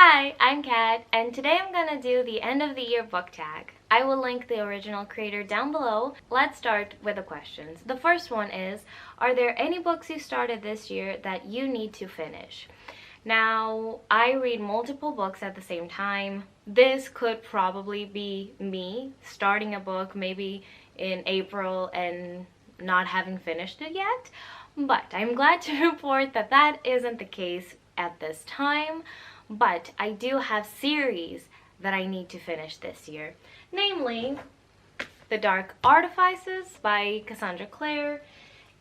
Hi, I'm Kat, and today I'm gonna do the end of the year book tag. I will link the original creator down below. Let's start with the questions. The first one is, are there any books you started this year that you need to finish? Now, I read multiple books at the same time. This could probably be me starting a book maybe in April and not having finished it yet, but I'm glad to report that that isn't the case at this time. But I do have series that I need to finish this year, namely The Dark Artifices by Cassandra Clare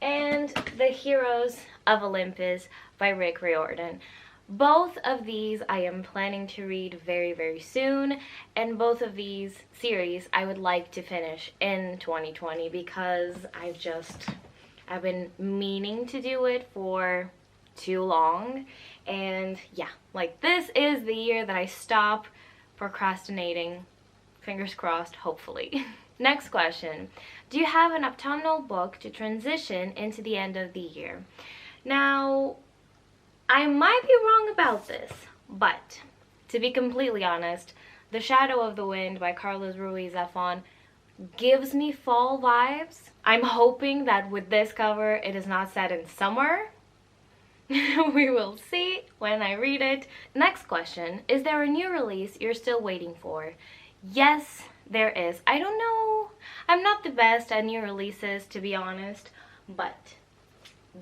and The Heroes of Olympus by Rick Riordan. Both of these I am planning to read very, very soon, and both of these series I would like to finish in 2020 because I've been meaning to do it for too long. And yeah, like, this is the year that I stop procrastinating. Fingers crossed, hopefully. Next question. Do you have an autumnal book to transition into the end of the year? Now, I might be wrong about this, but to be completely honest, The Shadow of the Wind by Carlos Ruiz Zafón gives me fall vibes. I'm hoping that with this cover it is not set in summer. We will see when I read it. Next question. Is there a new release you're still waiting for? Yes, there is. I don't know. I'm not the best at new releases, to be honest, but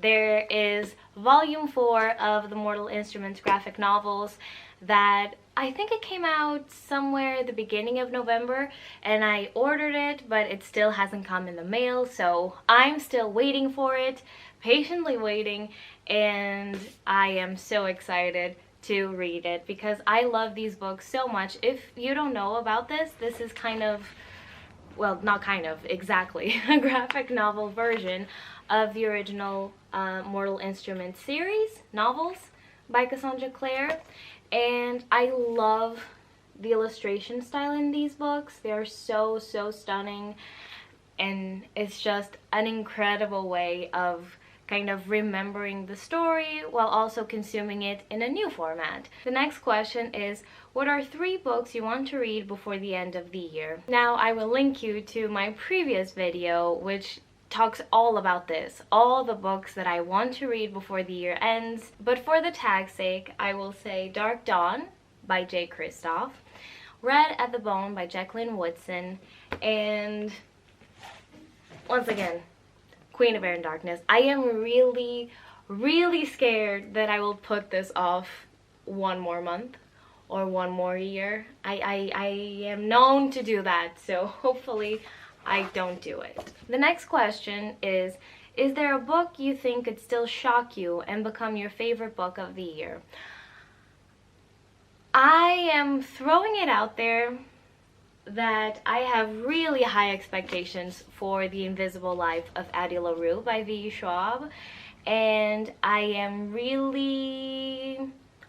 there is volume 4 of the Mortal Instruments graphic novels that I think it came out somewhere at the beginning of November, and I ordered it, but it still hasn't come in the mail, so I'm still waiting for it, patiently waiting, and I am so excited to read it because I love these books so much. If you don't know about this, this is kind of, well, not kind of, exactly, a graphic novel version of the original Mortal Instruments series novels by Cassandra Clare, and I love the illustration style in these books. They are so stunning, and it's just an incredible way of kind of remembering the story while also consuming it in a new format. The next question is, what are 3 books you want to read before the end of the year? Now, I will link you to my previous video, which talks all about this, all the books that I want to read before the year ends. But for the tag's sake, I will say Dark Dawn by J. Kristoff, Red at the Bone by Jacqueline Woodson, and once again, Queen of Air and Darkness. I am really scared that I will put this off one more month or one more year. I am known to do that, so hopefully I don't do it. The next question is there a book you think could still shock you and become your favorite book of the year? I am throwing it out there that I have really high expectations for The Invisible Life of Addie LaRue by V. Schwab, and I am really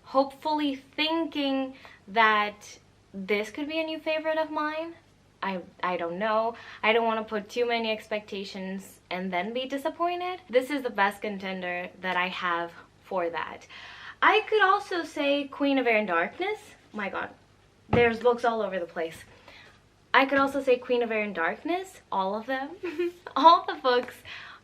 hopefully thinking that this could be a new favorite of mine. I don't know. I don't want to put too many expectations and then be disappointed. This is the best contender that I have for that. I could also say Queen of Air and Darkness. My god, there's books all over the place. I could also say Queen of Air and Darkness, all of them. All the books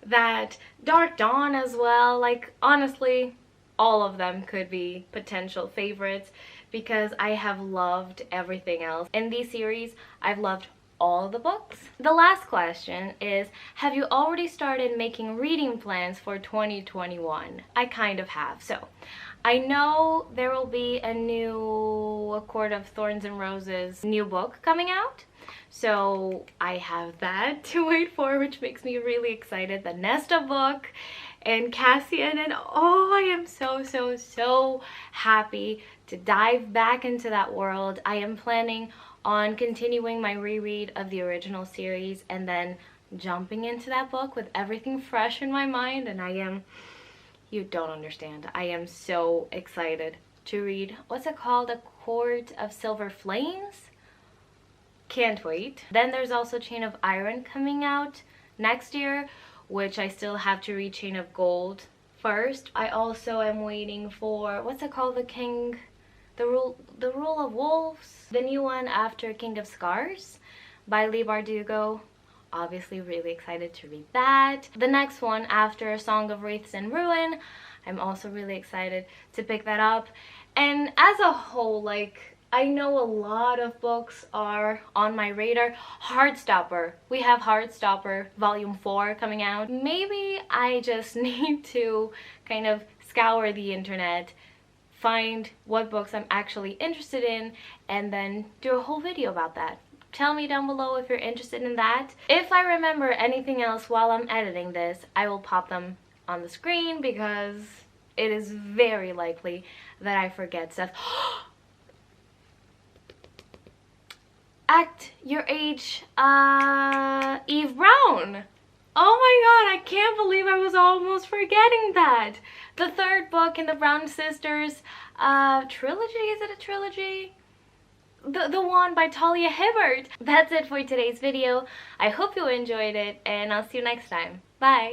that, Dark Dawn as well, like, honestly, all of them could be potential favorites because I have loved everything else. In these series, I've loved all the books. The last question is, have you already started making reading plans for 2021? I kind of have. So I know there will be a new A Court of Thorns and Roses new book coming out. So I have that to wait for, which makes me really excited. The Nesta book and Cassian, and oh, I am so happy to dive back into that world. I am planning on continuing my reread of the original series and then jumping into that book with everything fresh in my mind, and you don't understand. I am so excited to read, what's it called? A Court of Silver Flames? Can't wait. Then there's also Chain of Iron coming out next year, which I still have to read Chain of Gold first. I also am waiting for, what's it called? The The Rule of Wolves, the new one after King of Scars by Leigh Bardugo. Obviously really excited to read that. The next one after Song of Wraiths and Ruin, I'm also really excited to pick that up. And as a whole, like, I know a lot of books are on my radar. Heartstopper. We have Heartstopper Volume 4 coming out. Maybe I just need to kind of scour the internet, find what books I'm actually interested in, and then do a whole video about that. Tell me down below if you're interested in that. If I remember anything else while I'm editing this, I will pop them on the screen because it is very likely that I forget stuff. Act Your Age, Eve Brown. Oh my god, I can't believe I was almost forgetting that. The third book in the Brown Sisters trilogy. Is it a trilogy? The one by Talia Hibbert. That's it for today's video. I hope you enjoyed it, and I'll see you next time. Bye.